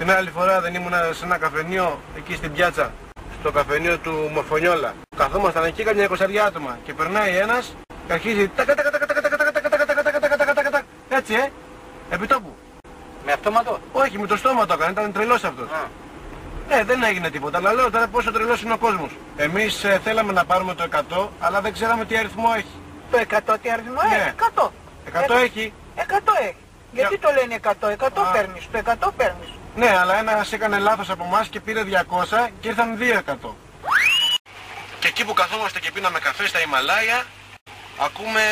Την άλλη φορά δεν ήμουν σε ένα καφενείο εκεί στην πιάτσα, στο καφενείο του Μορφωνιόλα. Καθόμασταν εκεί καμιά 20 άτομα και περνάει ένας και αρχίζει έτσι, επί τόπου. Με αυτόματο? Όχι, με το στόμα το έκανε, ήταν τρελός αυτός. Δεν έγινε τίποτα, αλλά λέω τώρα πόσο τρελός είναι ο κόσμος. Εμείς θέλαμε να πάρουμε το 100, αλλά δεν ξέραμε τι αριθμό έχει. Το 100 τι αριθμό έχει? 100. 100 έχει. 100 έχει. Γιατί το λένε 100? 100 παίρνεις, το 100 παίρνεις. Ναι, αλλά ένας έκανε λάθος από εμάς και πήρε 200 και ήρθαν 200. Και εκεί που καθόμαστε και πίναμε καφέ στα Ιμαλάια, ακούμε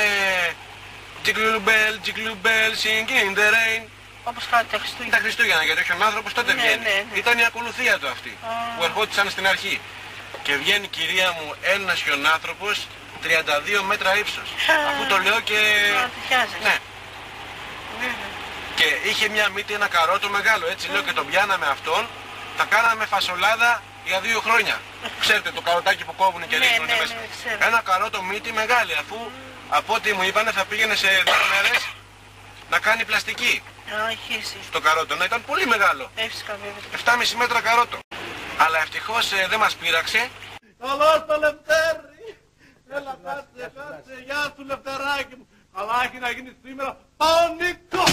Jingle bell, jingle bell, singing in the rain. Όπως τα Χριστούγεννα. Τα Χριστούγεννα, γιατί όχι ο άνθρωπος τότε βγαίνει. Ήταν η ακολουθία του αυτή, που ερχόντουσαν στην αρχή. Και βγαίνει, κυρία μου, ένας χιονάνθρωπος 32 μέτρα ύψος. Αφού το λέω και... Ναι. Και είχε μια μύτη, ένα καρότο μεγάλο, έτσι λέω, και τον πιάναμε αυτόν, θα κάναμε φασολάδα για 2 χρόνια. Ξέρετε το καροτάκι που κόβουνε και ρίχνουνε μέσα. Ένα καρότο μύτη μεγάλη, αφού από ό,τι μου είπανε θα πήγαινε σε 2 μέρες να κάνει πλαστική. Στο καρότο, να ήταν πολύ μεγάλο. 7,5 μέτρα καρότο. Αλλά ευτυχώς δεν μας πείραξε. Καλώς το Λευτέρη! Έλα κάτσε, γεια σου Λευτεράκι μου. Αλλά έχει να γίνει σήμερα πανικός!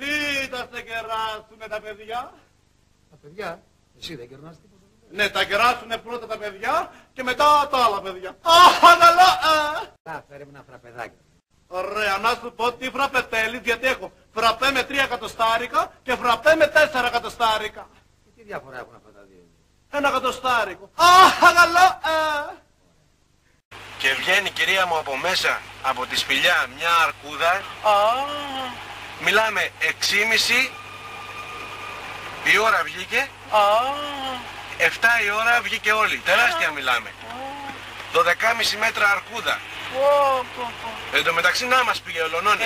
Τι θα σε κεράσουνε τα παιδιά? Τα παιδιά? Εσύ δεν κερνάς τίποτα? Ναι, τα κεράσουνε πρώτα τα παιδιά και μετά τα άλλα παιδιά. Αχ, καλά! Φέρε μου ένα φραπεδάκι. Ωραία, να σου πω τι φραπέ θέλεις, γιατί έχω φραπέ με 3 εκατοστάρικα και φραπέ με 4 εκατοστάρικα. Και τι διαφορά έχουν αυτά τα δύο? 1 εκατοστάρικο. Αχ, καλά! Και βγαίνει, κυρία μου, από μέσα, από τη σπηλιά, μια αρκούδα. Μιλάμε 6,5 η ώρα βγήκε. 7 η ώρα βγήκε όλη. Τεράστια μιλάμε. 12,5 μέτρα αρκούδα. Εν τω μεταξύ να μας πήγε ολονώνει.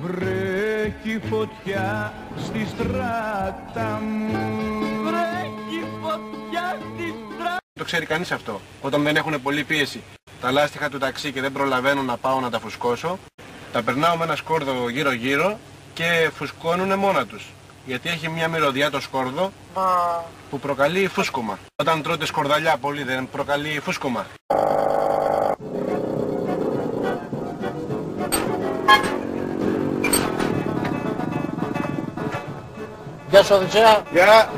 Βρέχει φωτιά στη στράτα μου. Βρέχει φωτιά στη στράτα. Το ξέρει κανείς αυτό. Όταν δεν έχουν πολλή πίεση τα λάστιχα του ταξί και δεν προλαβαίνω να πάω να τα φουσκώσω, τα περνάω με ένα σκόρδο γύρω γύρω και φουσκώνουνε μόνα τους. Γιατί έχει μια μυρωδιά το σκόρδο που προκαλεί φούσκωμα. Όταν τρώτε σκορδαλιά πολύ δεν προκαλεί φούσκωμα. Γεια σου Οδυσσέα. Γεια.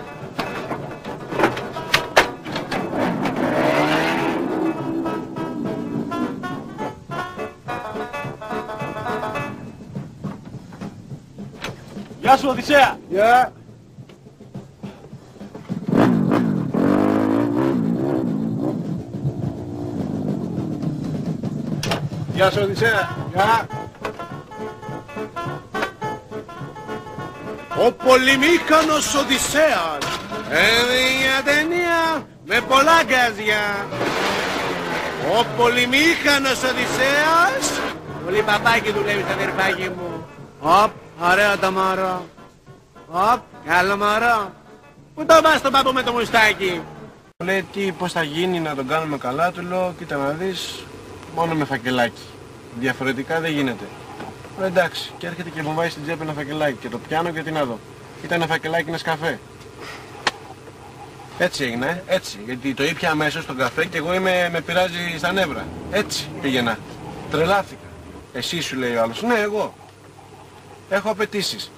Γεια σου Οδυσσέα. Γεια. Γεια σου Οδυσσέα. Γεια. Ο πολυμήχανος Οδυσσέας. Μια ταινία με πολλά γκάζια. Ο πολυμήχανος Οδυσσέας. Πολύ παπάκι δουλεύεις αδερφάκι μου. Οπ, ωραία τα μωρό. Οπ, καλό μωρό. Πού το πας τον παππού με το μουστάκι? Λέει πώς θα γίνει να τον κάνουμε καλά, του λέω κοίτα να δεις, μόνο με φακελάκι. Διαφορετικά δεν γίνεται. Εντάξει, και έρχεται και μου βάζει στην τσέπη ένα φακελάκι και το πιάνω και τι να δω. Ήταν ένα φακελάκι Νεσκαφέ. Έτσι έγινε, έτσι, γιατί το ήπια αμέσως στον καφέ και εγώ με πειράζει στα νεύρα. Έτσι πήγαινα. Τρελάθηκα. Εσύ σου λέει ο άλλος. Ναι, εγώ. Έχω απαιτήσεις.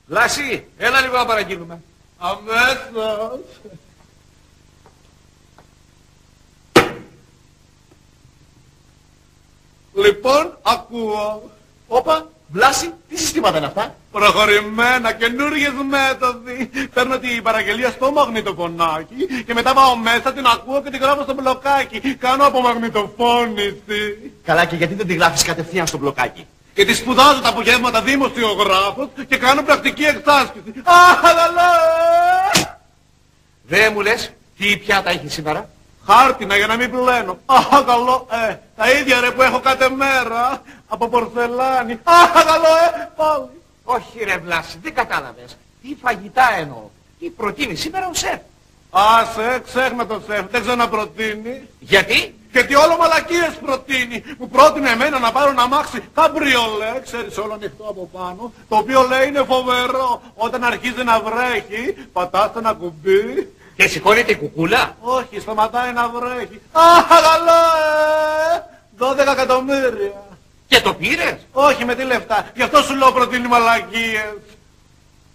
Λάση, έλα λίγο να παραγγείλουμε. Αμέσως. Λοιπόν, ακούω. Όπα, Βλάση, τι συστήματα είναι αυτά? Προχωρημένα, καινούργιες μέθοδοι. Παίρνω την παραγγελία στο μαγνητοφωνάκι και μετά πάω μέσα, την ακούω και την γράφω στο μπλοκάκι. Κάνω απομαγνητοφώνηση. Καλά, και γιατί δεν τη γράφεις κατευθείαν στο μπλοκάκι? Γιατί σπουδάζω τα απογεύματα δημοσιογράφος και κάνω πρακτική εξάσκηση. Αχ, αλλά! Δεν μου λες, τι πιάτα έχει σήμερα? Χάρτινα για να μην πλένω. Αχ, καλό, τα ίδια ρε που έχω κάθε μέρα. Από πορθελάνη. Αχ, καλό, πάλι. Όχι ρε Βλάση, δεν κατάλαβες. Τι φαγητά εννοώ. Τι προτείνει σήμερα ο σεφ? Άσε, ξέχνα το σεφ, δεν ξαναπροτείνει. Γιατί? Γιατί όλο μαλακίες προτείνει. Μου πρότεινε εμένα να πάρω ένα αμάξι καμπριολέ, ξέρεις, όλο ανοιχτό από πάνω, το οποίο λέει είναι φοβερό. Όταν αρχίζει να βρέχει, πατάς ένα κουμπί. Και σηκώνεται η κουκούλα. Όχι, σταματάει να βρέχει. Αχ, καλό, 12 εκατομμύρια. Και το πήρες? Όχι, με τι λεφτά. Γι' αυτό σου λέω προτείνει μαλακίες.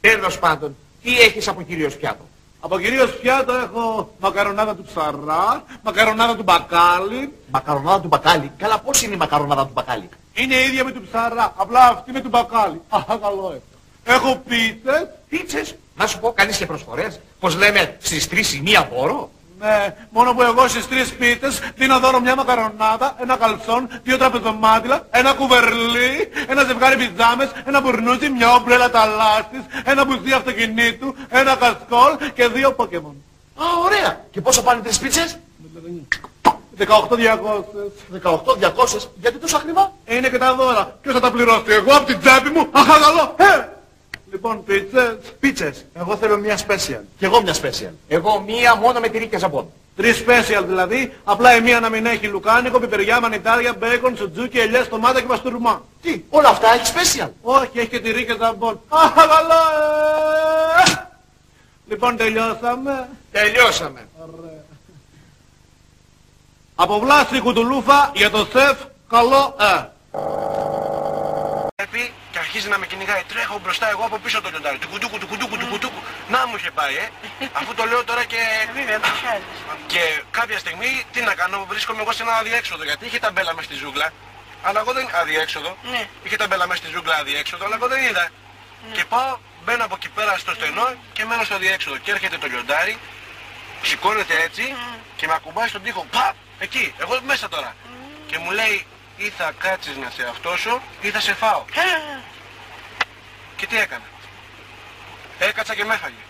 Τέλος πάντων, τι έχεις από κυρίως πιάτο? Από κυρίως πιάτο έχω μακαρονάδα του ψαρά, μακαρονάδα του μπακάλι. Μακαρονάδα του μπακάλι. Καλά, πώς είναι η μακαρονάδα του μπακάλι? Είναι η ίδια με του ψαρά, απλά αυτή με του μπακάλι. Αχ, καλό έχω πίτσες. Πίτσες? Να σου πω, κάνεις και προσφορές. Πως λέμε στις 3 η μία δώρο. Ναι, μόνο που εγώ στις 3 πίτσες δίνω δώρο μια μακαρονάδα, ένα καλσόν, 2 τραπεζομάτιλα, ένα κουβερλί, ένα ζευγάρι πιζάμες, ένα μπουρνούζι, μια ομπρέλα ταλάστης, ένα μπουζί αυτοκινήτου, ένα κασκόλ και 2 Πόκεμον. Α, ωραία. Και πόσο πάνε 3 πίτσες? 18.200. 18.200. Γιατί τόσο ακριβά? Είναι και τα δώρα. Ποιος θα τα πληρώσει? Εγώ από την τσέπη μου. Αχ, καλό. Λοιπόν, πίτσες. Πίτσες. Εγώ θέλω μια special. Κι εγώ μια special. Εγώ μία μόνο με τυρί και ζαμπόν. 3 special δηλαδή, απλά η μία να μην έχει λουκάνικο, πιπεριά, μανιτάρια, μπέικον, σουτζούκι, ελιές, ντομάτα και παστούρμα. Τι, όλα αυτά έχει special? Όχι, έχει και τυρί και ζαμπόν. Αχ, καλό. Λοιπόν, τελειώσαμε. Τελειώσαμε. Ωραία. Από Βλάση Κουτουλούφα για το σεφ, καλό Και αρχίζει να με κυνηγάει. Τρέχω μπροστά εγώ από πίσω το λιοντάρι. Του κουντούκου, του κουντούκου, του κουντούκου. Να μου είχε πάει, Αφού το λέω τώρα και... Και κάποια στιγμή, τι να κάνω, βρίσκομαι εγώ σε ένα αδιέξοδο. Γιατί είχε ταμπέλα μες στη ζούγκλα. Αλλά εγώ δεν... Αδιέξοδο. Ναι. Είχε ταμπέλα μες στη ζούγκλα αδιέξοδο, αλλά εγώ δεν είδα. Και πάω, μπαίνω από εκεί πέρα στο στενό και μένω στο αδιέξοδο. Και έρχεται το λιοντάρι, σηκώνεται έτσι και με ακουμπάει στον τοίχο. Παπ! Εκεί, εγώ μέσα τώρα. Και μου λέει, ή θα κάτσεις να σε αυτόσω ή θα σε φάω. Και τι έκανα? Έκατσα και με έφαγε.